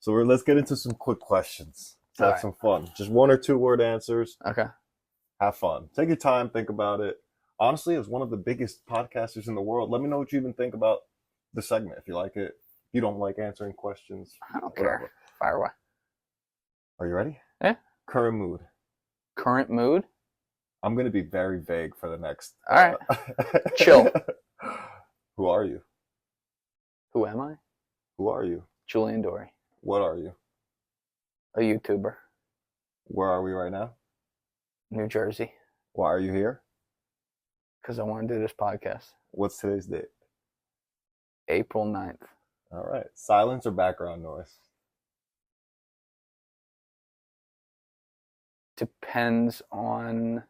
So let's get into some quick questions. Let's have All right. some fun. Just 1 or 2 word answers. Okay. Have fun. Take your time. Think about it. Honestly, as one of the biggest podcasters in the world, let me know what you even think about the segment. If you like it, if you don't like answering questions, I don't whatever. care. Fire away. Are you ready? Yeah. Current mood. Current mood? I'm going to be very vague for the next. All right. Chill. Who are you? Who am I? Who are you? Julian Dorey. What are you? A YouTuber. Where are we right now? New Jersey. Why are you here? Because I want to do this podcast. What's today's date? April 9th. All right. Silence or background noise? Depends on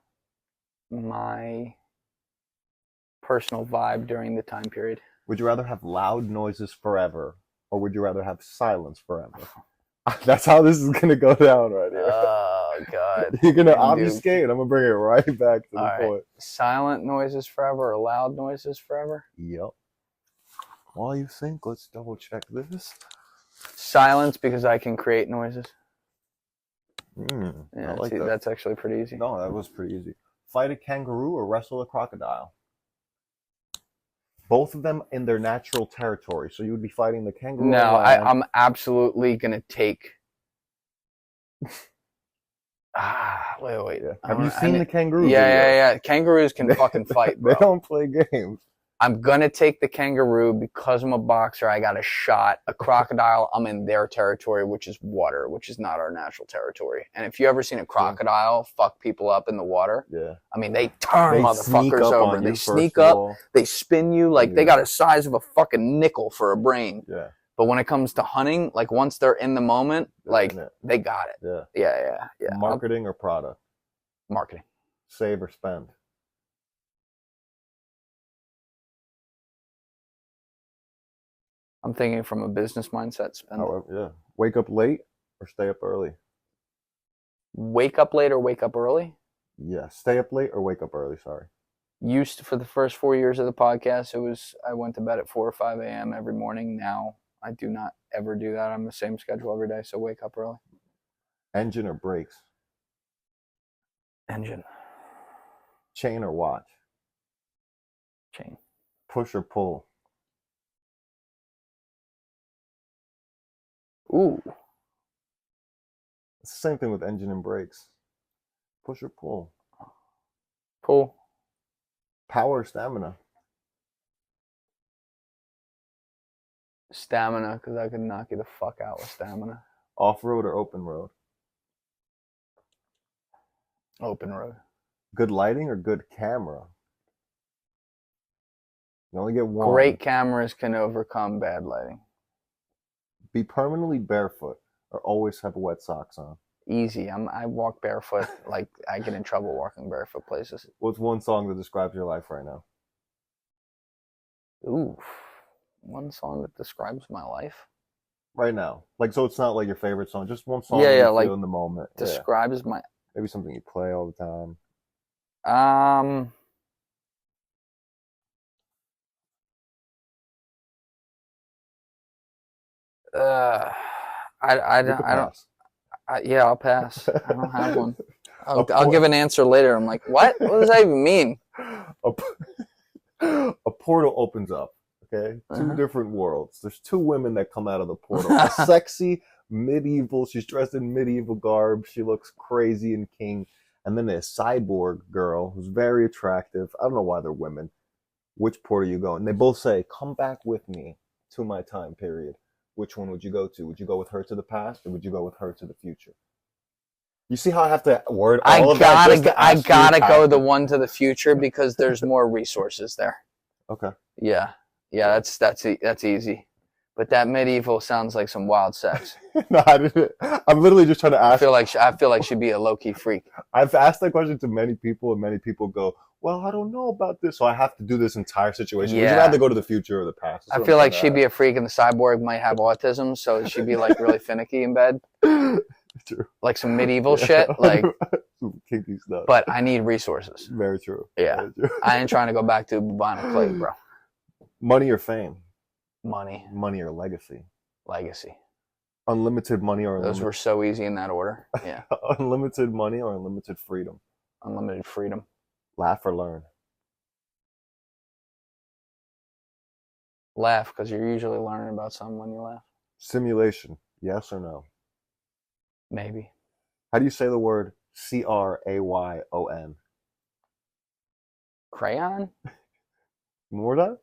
my personal vibe during the time period. Would you rather have loud noises forever, or would you rather have silence forever? That's how this is going to go down right here. Oh, God. You're going to obfuscate, and I'm going to bring it right back to the All point. right. Silent noises forever or loud noises forever? Yep. While you think, let's double check this. Silence, because I can create noises. Yeah, I like that. That's actually pretty easy. No, that was pretty easy. Fight a kangaroo or wrestle a crocodile? Both of them in their natural territory. So you would be fighting the kangaroo. No, I'm absolutely going to take... Wait. Yeah. Have you seen the kangaroo Yeah. Kangaroos can fucking fight, bro. They don't play games. I'm going to take the kangaroo because I'm a boxer. I got a shot. A crocodile, I'm in their territory, which is water, which is not our natural territory. And if you ever seen a crocodile fuck people up in the water, I mean, they turn motherfuckers over. They sneak up, they spin you like they got a size of a fucking nickel for a brain. Yeah. But when it comes to hunting, like once they're in the moment, like they got it. Yeah. Marketing or product? Marketing. Save or spend? I'm thinking from a business mindset. Spend. Yeah. Wake up late or stay up early? Wake up late or wake up early? Yeah. Stay up late or wake up early, sorry. Used to, for the first 4 years of the podcast, I went to bed at 4 or 5 a.m. every morning. Now I do not ever do that. I'm the same schedule every day, so wake up early. Engine or brakes? Engine. Chain or watch? Chain. Push or pull? Ooh. It's the same thing with engine and brakes. Push or pull? Pull. Power or stamina? Stamina, because I could knock you the fuck out with stamina. Off-road or open road? Open road. Good lighting or good camera? You only get one. Great cameras can overcome bad lighting. Be permanently barefoot or always have wet socks on? Easy. I walk barefoot. Like I get in trouble walking barefoot places. What's one song that describes your life right now? Ooh. One song that describes my life? Right now. Like, so it's not like your favorite song, just one song that you like feel in the moment. Describes my... Maybe something you play all the time. I'll pass. I don't have one. I'll give an answer later. I'm like, what? What does that even mean? A portal opens up, okay? Two different worlds. There's 2 women that come out of the portal. A sexy, medieval, she's dressed in medieval garb. She looks crazy and king. And then a cyborg girl who's very attractive. I don't know why they're women. Which portal you go? And they both say, come back with me to my time period. Which one would you go to? Would you go with her to the past, or would you go with her to the future? You see how I have to word all of that? I gotta go the one to the future because there's more resources there. Okay. Yeah, that's easy. But that medieval sounds like some wild sex. No, I didn't. I'm literally just trying to ask. I feel like she'd be a low-key freak. I've asked that question to many people, and many people go, well, I don't know about this, so I have to do this entire situation. Yeah. Would you rather go to the future or the past? I feel like she'd be a freak, and the cyborg might have autism, so she'd be like really finicky in bed. True. Like some medieval shit. Like kinky stuff. But I need resources. Very true. Yeah. Very true. I ain't trying to go back to bubonic plague, bro. Money or fame? Money. Money or legacy? Legacy. Unlimited money or Those were so easy in that order. Yeah. unlimited money or unlimited freedom? Unlimited freedom. Laugh or learn? Laugh, because you're usually learning about something when you laugh. Simulation, yes or no? Maybe. How do you say the word crayon? Crayon? One more time?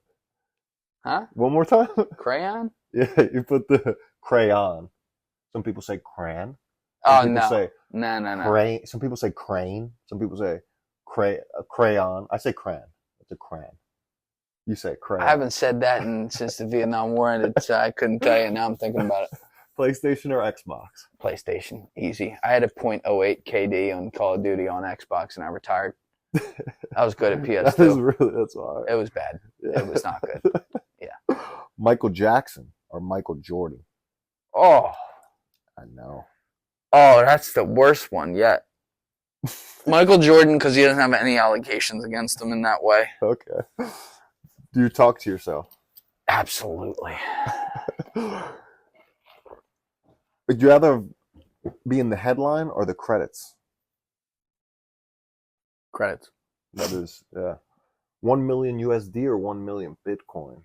Huh? One more time? Crayon? Yeah, you put the crayon. Some people say crayon. Oh, Some people no. say No. crane. Some people say crane. Some people say crayon. I say crayon. It's a crayon. You say crayon. I haven't said that since the Vietnam War, and I couldn't tell you. Now I'm thinking about it. PlayStation or Xbox? PlayStation, easy. I had a .08 KD on Call of Duty on Xbox, and I retired. I was good at PS2. That's all right. It was bad. Yeah. It was not good. Yeah. Michael Jackson or Michael Jordan? Oh, I know. Oh, that's the worst one yet. Michael Jordan, because he doesn't have any allegations against him in that way. Okay. Do you talk to yourself? Absolutely. Would you rather be in the headline or the credits? Credits. That is, yeah. 1 million USD or 1 million Bitcoin?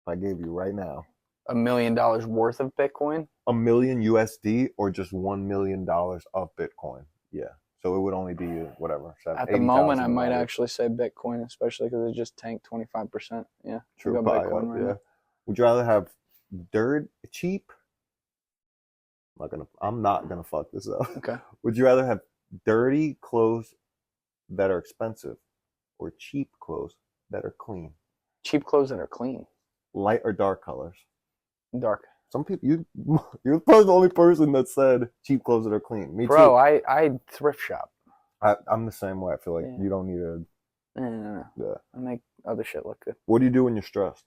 I gave you right now. $1 million worth of Bitcoin? A million USD or just $1 million of Bitcoin? Yeah. So it would only be whatever. At the moment, I might actually say Bitcoin, especially because it just tanked 25%. Yeah. True. Bitcoin right now. Would you rather have dirt cheap? I'm not gonna fuck this up. Okay. Would you rather have dirty clothes that are expensive or cheap clothes that are clean? Cheap clothes that are clean. Light or dark colors? Dark. Some people, you're probably the only person that said cheap clothes that are clean. Me Bro, too. I thrift shop. I'm the same way. I feel like you don't need a. No. Yeah. I make other shit look good. What do you do when you're stressed?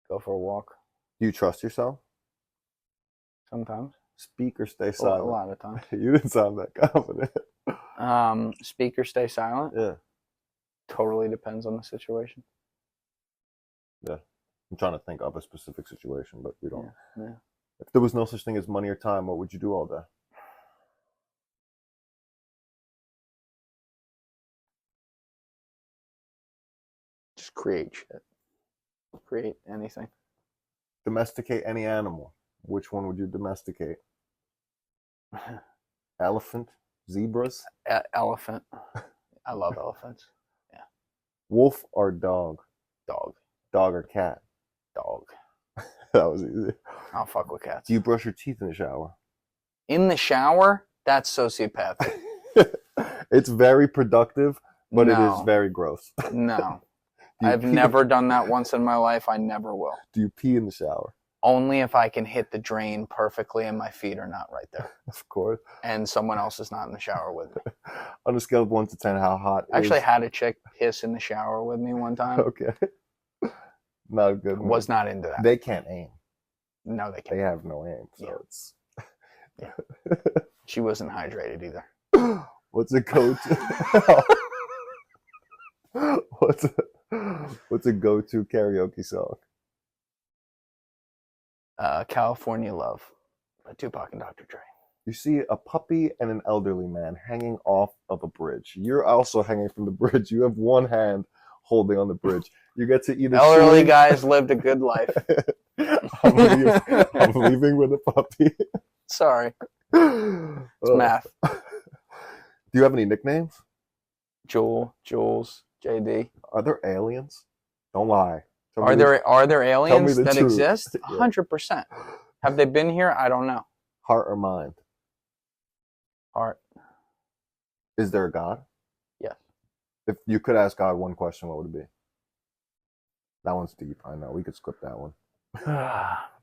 Go for a walk. Do you trust yourself? Sometimes. Speak or stay silent? A lot of times. You didn't sound that confident. Speak or stay silent? Yeah. Totally depends on the situation. Yeah. I'm trying to think of a specific situation, but we don't. Yeah. If there was no such thing as money or time, what would you do all day? Just create shit. Create anything. Domesticate any animal. Which one would you domesticate? Elephant? Zebras? Elephant. I love elephants. Yeah. Wolf or dog? Dog. Dog or cat? Dog. That was easy. I'll fuck with cats. Do you brush your teeth in the shower? In the shower? That's sociopathic. It's very productive, but it is very gross. No. I've never done that once in my life. I never will. Do you pee in the shower? Only if I can hit the drain perfectly and my feet are not right there. Of course. And someone else is not in the shower with me. On a scale of 1 to 10, how hot I actually had a chick piss in the shower with me one time. Okay. Not a good one. Was not into that. They can't aim. No, they can't. They have no aim, so it's... Yeah. She wasn't hydrated either. What's a go-to? What's a go-to karaoke song? California Love by Tupac and Dr. Dre. You see a puppy and an elderly man hanging off of a bridge. You're also hanging from the bridge. You have one hand holding on the bridge. You get to either elderly guys lived a good life. I'm leaving with a puppy. Sorry. It's math. Do you have any nicknames? Jules, JD. Are there aliens? Don't lie. Are there aliens that truth. exist? 100%. Have they been here? I don't know. Heart or mind? Heart. Is there a God? Yes. If you could ask God one question, what would it be? That one's deep. I know. We could skip that one.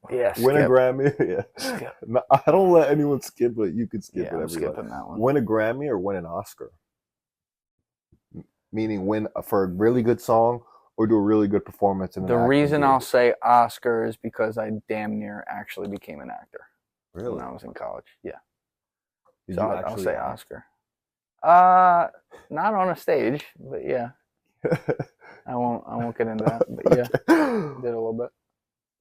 Yeah. Win a Grammy? Yeah. Skip. No, I don't let anyone skip it. You could skip it. I'm skipping that one. Win a Grammy or win an Oscar? Meaning win for a really good song or do a really good performance in an The reason I'll say Oscar is because I damn near actually became an actor. Really? When I was in college. Yeah. Did So you I'll say act? Oscar. Not on a stage, but yeah. I won't get into that, but yeah. Did a little bit.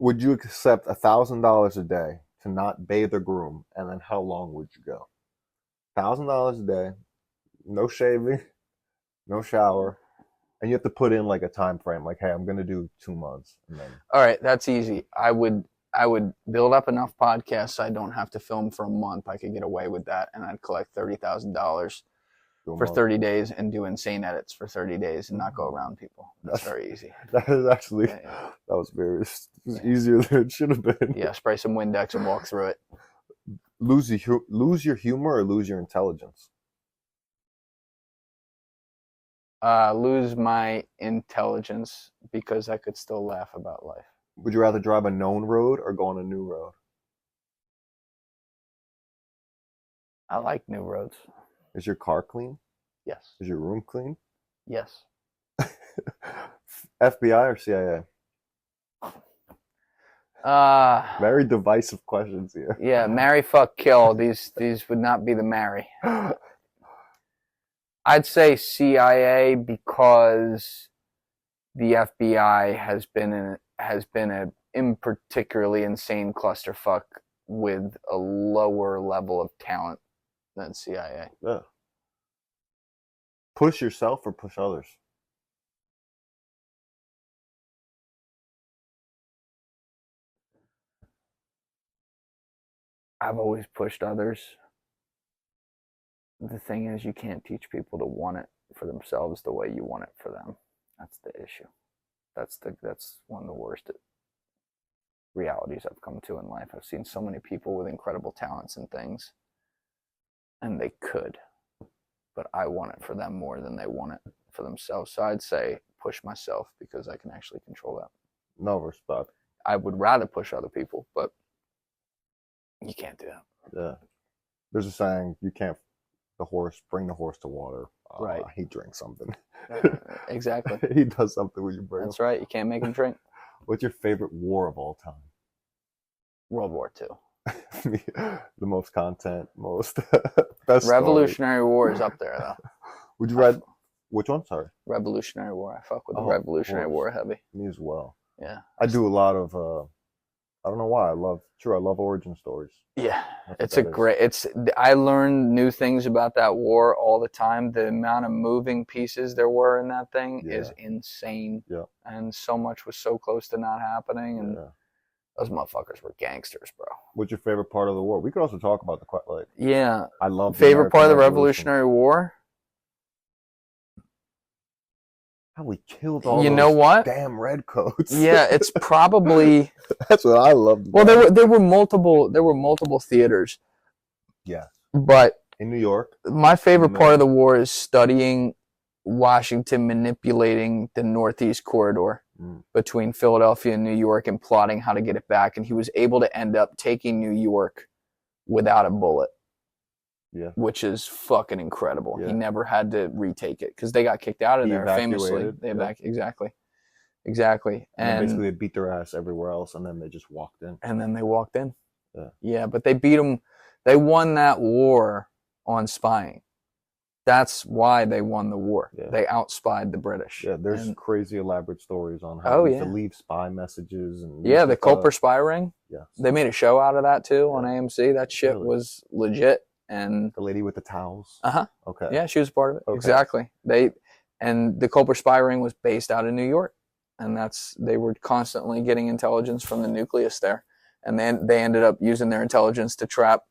Would you accept $1,000 a day to not bathe or groom, and then how long would you go? $1,000 a day, no shaving, no shower, and you have to put in like a time frame, like, hey, I'm gonna do 2 months, and then All right, that's easy. I would build up enough podcasts so I don't have to film for a month. I could get away with that, and I'd collect $30,000 do a for month. 30 days and do insane edits for 30 days and not go around people. That's very easy. That is actually that was easier than it should have been. Yeah, spray some Windex and walk through it. Lose your humor or lose your intelligence? Lose my intelligence because I could still laugh about life. Would you rather drive a known road or go on a new road? I like new roads. Is your car clean? Yes. Is your room clean? Yes. FBI or CIA? Very divisive questions here. Yeah, marry, fuck, kill. These would not be the marry. I'd say CIA because the FBI has been a in particularly insane clusterfuck with a lower level of talent than CIA. Yeah. Push yourself or push others? I've always pushed others. The thing is, you can't teach people to want it for themselves the way you want it for them. That's the issue. That's one of the worst realities I've come to in life. I've seen so many people with incredible talents and things, and they could, but I want it for them more than they want it for themselves. So I'd say push myself because I can actually control that. No respect. I would rather push other people, but you can't do that. Yeah. There's a saying, you can't bring the horse to water. Right. He drinks something. Exactly. He does something when you bring That's him. right. You can't make him drink. What's your favorite war of all time? World War II. The most content, most best Revolutionary story. War is up there, though. Would you read which one? Sorry. Revolutionary War. I fuck with the Revolutionary War heavy. Me as well. Yeah. I do a lot of I don't know why. I love origin stories. Yeah. I learned new things about that war all the time. The amount of moving pieces there were in that thing is insane. Yeah. And so much was so close to not happening, and those motherfuckers were gangsters, bro. What's your favorite part of the war? We could also talk about Yeah. I love favorite part of the Revolutionary War. How we killed all those damn redcoats. Yeah, it's probably that's what I loved. Well, there were multiple theaters. Yeah. But in New York, my favorite part of the war is studying Washington manipulating the Northeast corridor between Philadelphia and New York and plotting how to get it back, and he was able to end up taking New York without a bullet. Yeah. Which is fucking incredible. Yeah. He never had to retake it because they got kicked out of there famously. Exactly. And basically they beat their ass everywhere else, and then they just walked in. Yeah, but they beat them. They won that war on spying. That's why they won the war. Yeah. They outspied the British. Yeah, there's crazy elaborate stories on how to leave spy messages. And the Culper spy ring. Yeah. They made a show out of that too on AMC. That shit was legit. And the lady with the towels. Okay. Yeah, she was a part of it. Okay. Exactly. And the Culper spy ring was based out of New York, and they were constantly getting intelligence from the nucleus there, and then they ended up using their intelligence to trap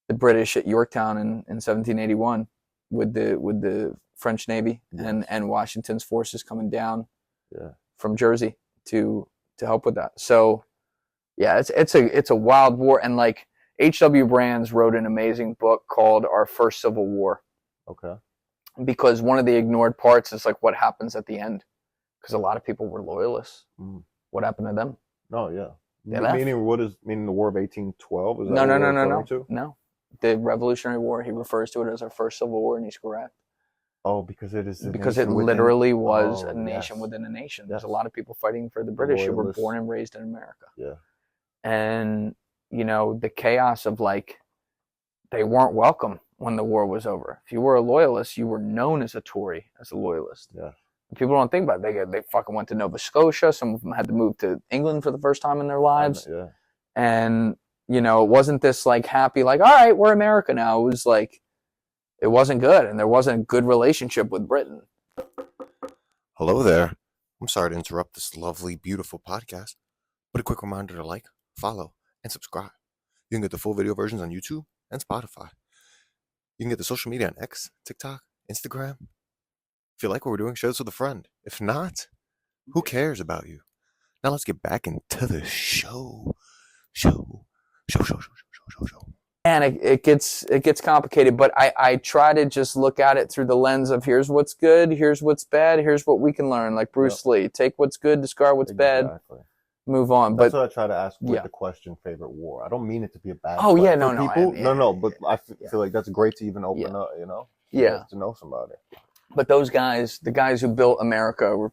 the British at Yorktown in 1781 with the French Navy and Washington's forces coming down from Jersey to help with that. So yeah, it's a wild war, and like. H.W. Brands wrote an amazing book called Our First Civil War. Okay. Because one of the ignored parts is like what happens at the end. Because a lot of people were loyalists. What happened to them? Oh, yeah. Meaning the War of 1812? Is that No. The Revolutionary War, he refers to it as our first Civil War, and he's correct. Oh, because it is because it literally was a nation within a nation. There's a lot of people fighting for the British who were born and raised in America. Yeah. And the chaos of they weren't welcome when the war was over. If you were a loyalist, you were known as a Tory, as a loyalist. Yeah. People don't think about it. They fucking went to Nova Scotia. Some of them had to move to England for the first time in their lives. Yeah. And, it wasn't this like happy, like, all right, we're America now. It was like, it wasn't good. And there wasn't a good relationship with Britain. Hello there. I'm sorry to interrupt this lovely, beautiful podcast, but a quick reminder to like, follow, and subscribe. You can get the full video versions on YouTube and Spotify. You can get the social media on X, TikTok, Instagram. If you like what we're doing, share this with a friend. If not, who cares about you? Now let's get back into the show. And it gets complicated, but I try to just look at it through the lens of here's what's good, here's what's bad, here's what we can learn. Like Bruce Lee, take what's good, discard what's bad, move on. That's what I try to ask with the question favorite war. I don't mean it to be a bad question. Yeah, no. But I feel like that's great to even open up, to know somebody. But those guys, the guys who built America were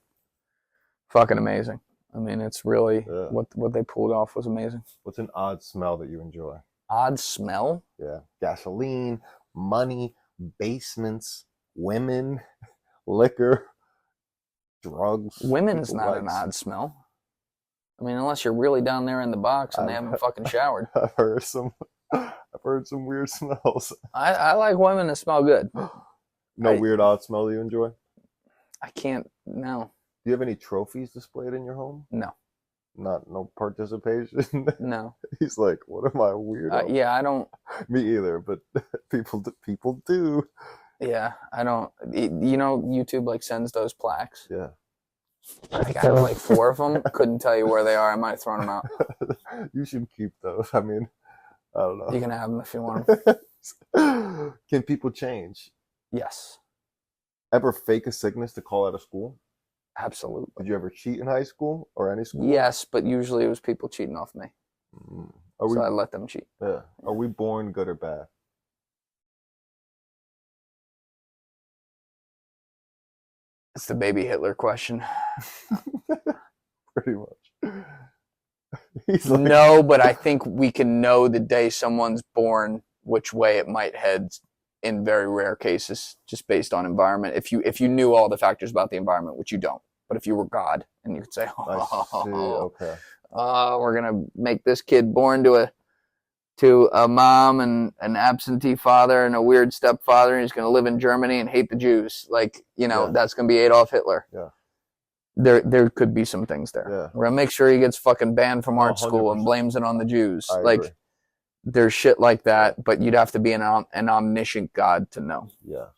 fucking amazing. I mean, it's really what they pulled off was amazing. What's an odd smell that you enjoy? Odd smell? Yeah. Gasoline, money, basements, women, liquor, drugs. Women's not an odd smell. I mean, unless you're really down there in the box and they haven't fucking showered. I've heard some weird smells. I like women that smell good. Weird odd smell you enjoy? I can't, no. Do you have any trophies displayed in your home? No. No participation? No. He's like, what am I, weird? Yeah, I don't. Me either, but people do. Yeah, I don't. YouTube like sends those plaques. Yeah. I think I have like 4 of them. Couldn't tell you where they are. I might have thrown them out. You should keep those. I mean, I don't know. You can have them if you want them. Can people change? Yes. Ever fake a sickness to call out of school? Absolutely. Did you ever cheat in high school or any school? Yes, but usually it was people cheating off me. So I let them cheat. Yeah. Are we born good or bad? It's the baby Hitler question. Pretty much. No, but I think we can know the day someone's born which way it might head in very rare cases, just based on environment. If you knew all the factors about the environment, which you don't. But if you were God and you could say, we're gonna make this kid born to a mom and an absentee father and a weird stepfather, and he's gonna live in Germany and hate the Jews. Like, that's gonna be Adolf Hitler. Yeah. There could be some things there. Yeah. We're gonna make sure he gets fucking banned from art school and blames it on the Jews. I like agree. There's shit like that, but you'd have to be an omniscient God to know. Yeah.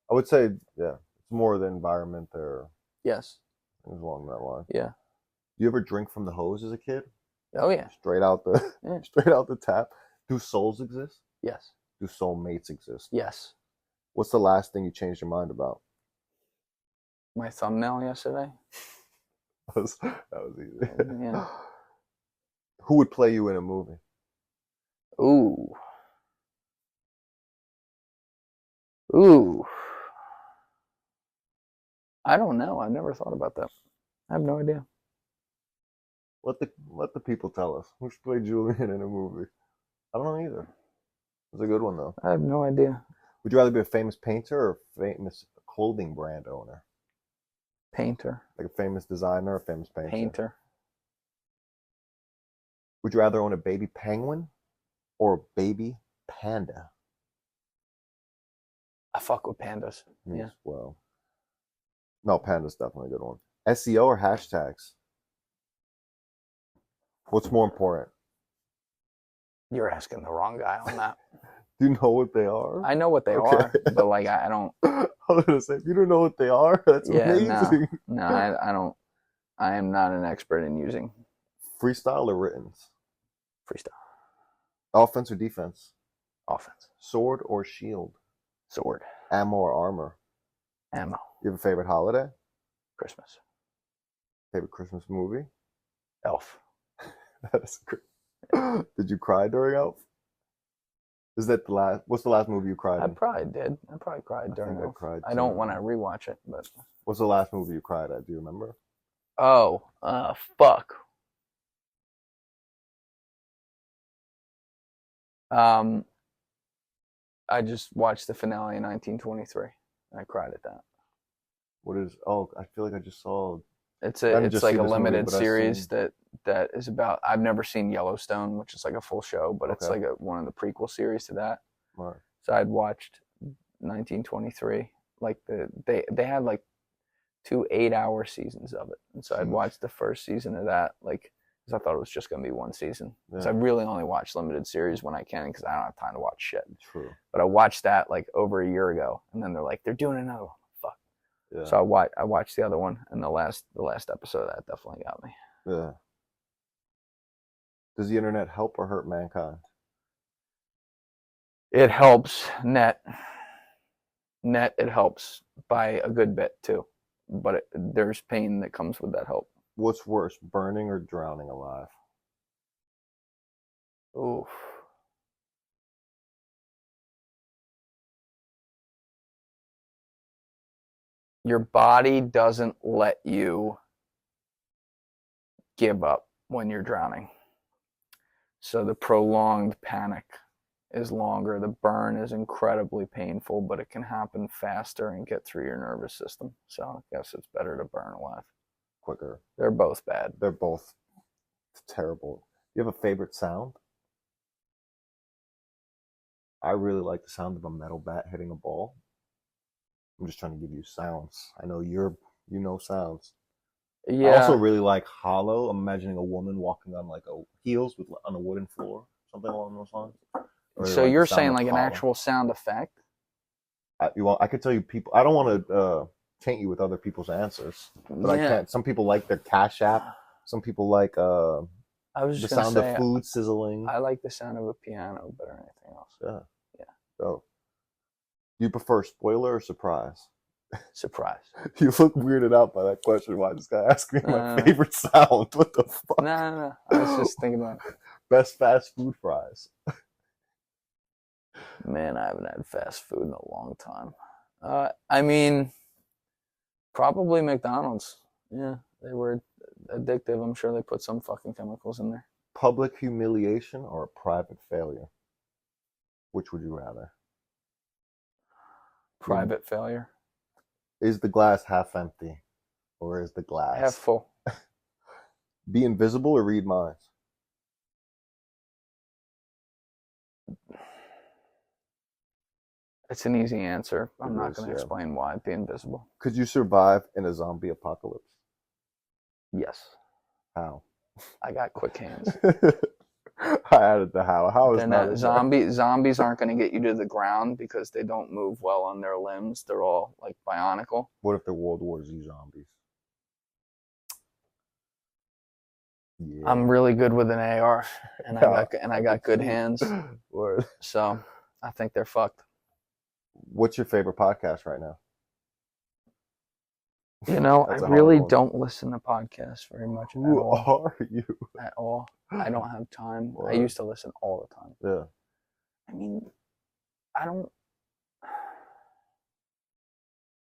I would say, it's more the environment there. Yes. Things along that line. Yeah. Do you ever drink from the hose as a kid? Oh yeah. Straight out the tap. Do souls exist? Yes. Do soulmates exist? Yes. What's the last thing you changed your mind about? My thumbnail yesterday. That was easy. Yeah. Who would play you in a movie? Ooh. I don't know. I've never thought about that. I have no idea. Let the people tell us. Who should play Julian in a movie? I don't know either. It's a good one though. I have no idea. Would you rather be a famous painter or a famous clothing brand owner? Painter. Like a famous designer or a famous painter? Painter. Would you rather own a baby penguin or a baby panda? I fuck with pandas. Yeah. Well, no, panda's definitely a good one. SEO or hashtags? What's more important? You're asking the wrong guy on that. Do you know what they are? I know what they are, but like I don't. I was gonna say, if you don't know what they are, that's amazing. No, I don't. I am not an expert in using Freestyle or written? freestyle. Offense or defense? Offense. Sword or shield? Sword. Ammo or armor? Ammo. You have a favorite holiday? Christmas. Favorite Christmas movie? Elf. That is great. Did you cry during Elf? Is that the last? What's the last movie you cried in? I probably did. I probably cried during Elf. I too. don't want to rewatch it, but. What's the last movie you cried at? Do you remember? Oh, fuck. I just watched the finale in 1923. I cried at that. What is? Oh, I feel like I just saw. It's I didn't it's just like see a this movie, limited but I've series seen- that is about. I've never seen Yellowstone, which is like a full show, but it's Okay. like one of the prequel series to that. Right. So I'd watched 1923. Like they had like 2 8-hour seasons of it, and so I'd Jeez. watched the first season of that, like, because I thought it was just gonna be one season. Because Yeah. I really only watch limited series when I can, because I don't have time to watch shit. True. But I watched that like over a year ago, and then they're like, they're doing another one. Fuck. Yeah. So I watched the other one, and the last episode of that definitely got me. Yeah. Does the internet help or hurt mankind? It helps net. It helps by a good bit too, but there's pain that comes with that help. What's worse, burning or drowning alive? Oof. Your body doesn't let you give up when you're drowning. So the prolonged panic is longer. The burn is incredibly painful, but it can happen faster and get through your nervous system. So I guess it's better to burn alive. Quicker. They're both bad. They're both terrible. You have a favorite sound? I really like the sound of a metal bat hitting a ball. I'm just trying to give you sounds. I know you know sounds. Yeah. I also really like hollow. I'm imagining a woman walking on like heels on a wooden floor, something along those lines. So like you're the sound saying of like an hollow. actual sound effect? I could tell you people. I don't want to taint you with other people's answers, but I can't. Some people like their Cash App. Some people like I was the just gonna sound say, of food sizzling. I like the sound of a piano better than anything else. Yeah. Yeah. So, do you prefer spoiler or surprise? Surprise. You look weirded out by that question. Why this guy asked me my favorite sound? What the fuck? No. I was just thinking about Best fast food fries. Man, I haven't had fast food in a long time. I mean, probably McDonald's. Yeah, they were addictive. I'm sure they put some fucking chemicals in there. Public humiliation or a private failure? Which would you rather? Private failure. Is the glass half empty or is the glass Half full? Be invisible or read minds? It's an easy answer. I'm It not is, going to yeah. explain why. Be invisible. Could you survive in a zombie apocalypse? Yes. How? I got quick hands. I added the how. How is They're not not zombies aren't going to get you to the ground because they don't move well on their limbs. They're all like bionicle. What if they're World War Z zombies? Yeah. I'm really good with an AR, and I got good hands. Word. So I think they're fucked. What's your favorite podcast right now? You know, I That's a hard really one. don't listen to podcasts very much at Who all. are you? At all. I don't have time. I Word. used to listen all the time. Yeah. I mean, I don't.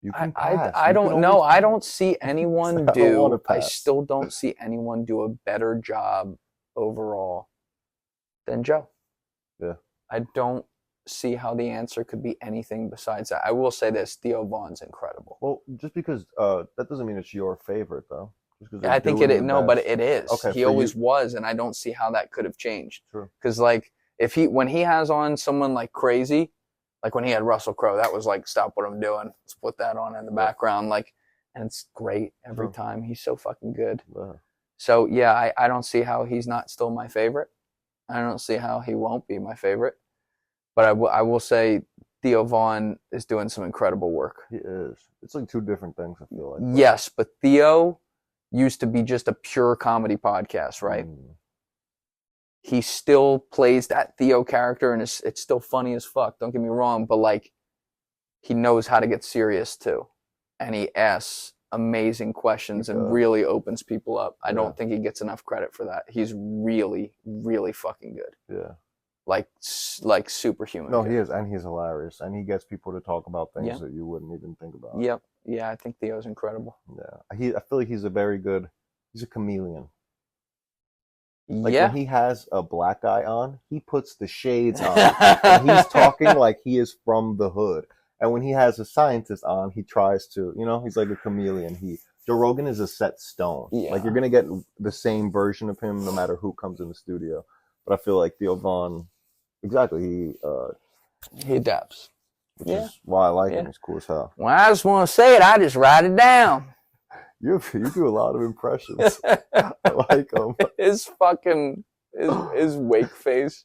You can I pass. I You don't can know. always I don't see anyone I don't do. wanna I pass. still don't see anyone do a better job overall than Joe. Yeah. I don't see how the answer could be anything besides that. I will say this: Theo Vaughn's incredible. Well, just because that doesn't mean it's your favorite though. Just 'cause they're I think doing it the is. No, but best. it is. Okay, He for always you- was, and I don't see how that could have changed. True. Because like when he has on someone like crazy, like when he had Russell Crowe, that was like, stop what I'm doing. Let's put that on in the background. Like, and it's great every True. time. He's so fucking good. Yeah. So yeah, I don't see how he's not still my favorite. I don't see how he won't be my favorite. But I will say Theo Vaughn is doing some incredible work. He is. It's like two different things. I feel like. Yes, but Theo used to be just a pure comedy podcast, right? Mm. He still plays that Theo character, and it's still funny as fuck. Don't get me wrong, but like, he knows how to get serious too, and he asks amazing questions and really opens people up. I don't think he gets enough credit for that. He's really, really fucking good. Yeah. Like superhuman. No, good. he is, and he's hilarious, and he gets people to talk about things Yeah. that you wouldn't even think about. Yep. Yeah, I think Theo's incredible. Yeah. I feel like he's a chameleon. Like yeah. when he has a black guy on, he puts the shades on, and he's talking like he is from the hood. And when he has a scientist on, he tries to, he's like a chameleon. Joe Rogan is a set stone. Yeah. Like, you're going to get the same version of him no matter who comes in the studio. But I feel like Theo Von, exactly, he adapts. Which is why I like him. He's cool as hell. When I just want to say it, I just write it down. You do a lot of impressions. I like him. His wake face,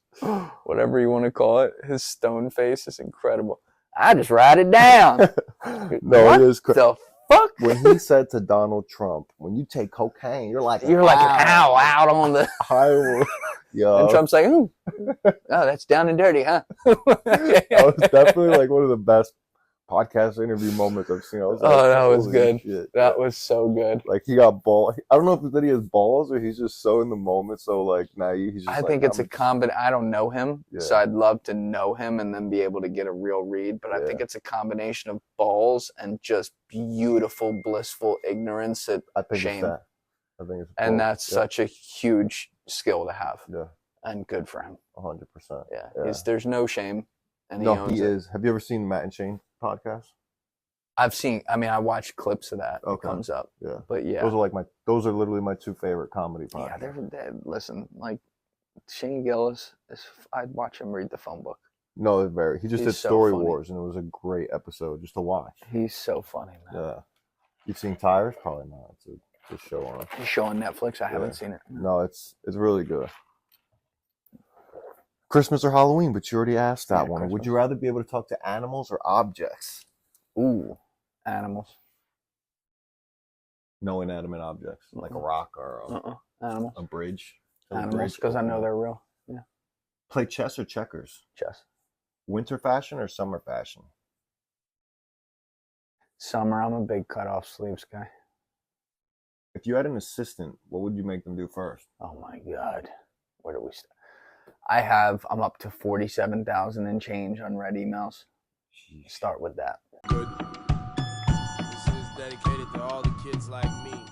whatever you want to call it, his stone face is incredible. I just write it down. No, what it is crazy. the fuck? When he said to Donald Trump, "When you take cocaine, you're like an owl out on the." Yeah. And Trump's like, "Oh, that's down and dirty, huh?" That was definitely like one of the best podcast interview moments I've seen. I was like, that was good. Shit. That was so good. Like, he got ball. I don't know if that he has balls or he's just so in the moment, so like naive. He's just I think it's a combination. I don't know him, Yeah. so I'd love to know him and then be able to get a real read. But I think it's a combination of balls and just beautiful, blissful ignorance at shame. I think it's and that's such a huge skill to have. Yeah. And good for him. 100%. Yeah. There's no shame. And he no, owns he it. is. Have you ever seen Matt and Shane podcast? I watched clips of that. Okay. It comes up. Yeah. But yeah. Those are literally my two favorite comedy podcasts. Yeah, they're listen, like Shane Gillis I'd watch him read the phone book. No, he just did so Story funny. Wars, and it was a great episode just to watch. He's so funny, man. Yeah. You've seen Tires? Probably not. It's a show on. He's show on Netflix. I haven't seen it. No, it's really good. Christmas or Halloween, but you already asked that one. Christmas. Would you rather be able to talk to animals or objects? Ooh, animals. No inanimate objects, like a rock or Animals. a bridge. Animals, because I know they're real. Yeah. Play chess or checkers? Chess. Winter fashion or summer fashion? Summer. I'm a big cutoff sleeves guy. If you had an assistant, what would you make them do first? Oh my God. Where do we start? I'm up to 47,000 and change unread emails. Jeez. Start with that. Good. This is dedicated to all the kids like me.